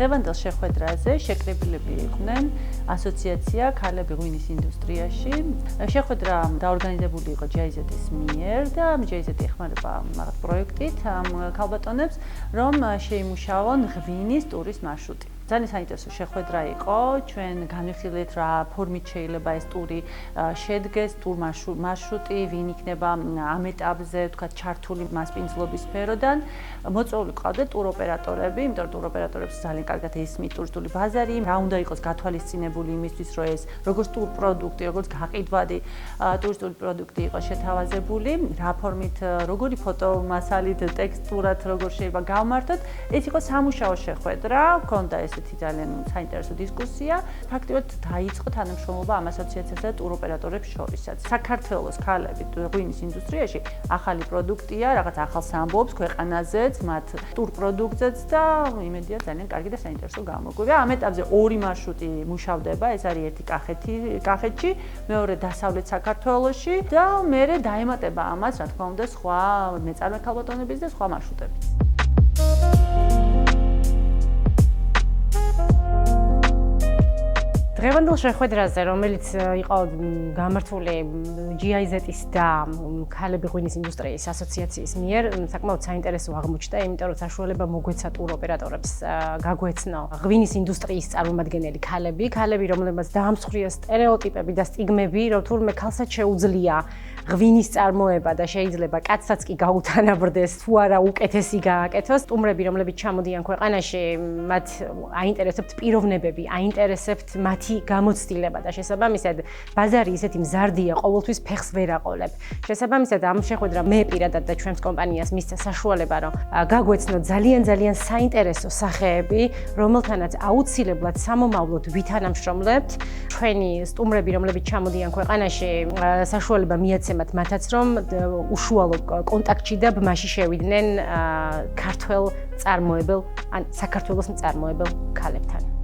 დღევანდელ შეხვედრაზე შეკრებილები იყვნენ ასოციაცია ქალები ღვინის ინდუსტრიაში. შეხვედრა დაორგანიზებული იყო GIZ-ის მიერ და GIZ ეხმარება მაგ პროექტით ქალბატონებს, რომ შეიმუშაონ ღვინის ტურის მარშრუტი. ძალიან საინტერესო შეხვედრა იყო. ჩვენ განვიხილეთ რა ფორმით შეიძლება ეს ტური შედგეს, ტურ მარშრუტი, ვინ იქნება ამ ეტაპზე, თქვათ, ჩართული მასპინძლობის სფეროდან. მოწვეული ყავდათ ტურ ოპერატორები, იმიტომ რომ ტურ ოპერატორებს ძალიან კარგად ესმის ტურისტული ბაზარი, რა უნდა იყოს გათვალისწინებული იმისთვის, რომ ეს როგორც ტურ პროდუქტი, როგორც გაყიდვადი ტურისტული პროდუქტი იყოს შეთავაზებული, რა ფორმით, როგორი ფოტომასალით, ტექსტურად როგორ შეიძლება გავმართოთ. ეს იყო სამუშაო შეხვედრა, ჰქონდა ესეთი ძალიან საინტერესო დისკუსია. ფაქტიურად დაიწყო თანამშრომლობა ამ ასოციაციასა და ტურ ოპერატორებს შორისაც. საქართველოს ქალები ღვინის ინდუსტრიაში ახალი პროდუქტია, რაღაც ახალს ამბობს ქვეყანაზეც, მათ ტურ პროდუქტზეც და იმედია ძალიან კარგი და საინტერესო გამოგვივა. ამ ეტაპზე ორი მარშრუტი მუშავდება, ეს არის ერთი კახეთში, მეორე დასავლეთ საქართველოში და მერე დაემატება ამას, რა თქმა უნდა, სხვა მეწარმე ქალბატონების და სხვა მარშრუტებიც. დღევანდელ შეხვედრაზე, რომელიც იყო გამართული GIZ-ის და ქალები ღვინის ინდუსტრიის ასოციაციის მიერ, საკმაოდ საინტერესო აღმოჩნდა, იმიტომ რომ საშუალება მოგვეცა ტურ ოპერატორებს გაგვეცნო ღვინის ინდუსტრიის წარმომადგენელი ქალები, რომლებმაც დაამსხვრია სტერეოტიპები და სტიგმები, რომ თურმე ქალსაც შეუძლია ღვინის წარმოება და შეიძლება კაცსაც კი გაუთანაბრდეს, თუ არა უკეთესი გააკეთოს. სტუმრები, რომლებიც ჩამოდიან ქვეყანაში, მათ აინტერესებთ პიროვნებები, აინტერესებთ მათი გამოცდილება და შესაბამისად ბაზარი ისეთი მზარდია, ყოველთვის ფეხს ვერ აყოლებ. შესაბამისად ამ შეხვედრა მე პირადად და ჩვენს კომპანიას მისცა საშუალება, რომ გაგვეცნოთ ძალიან საინტერესო სახეები, რომელთანაც აუცილებლად სამომავლოდ ვითანამშრომლებთ. ჩვენი სტუმრები, რომლებიც ჩამოდიან ქვეყანაში, საშუალება მიეცემათ მათაც, რომ უშუალო კონტაქტში და ბმაში შევიდნენ ქართველ წარმოებელ ან საქართველოს მწარმოებელ ქალებთან.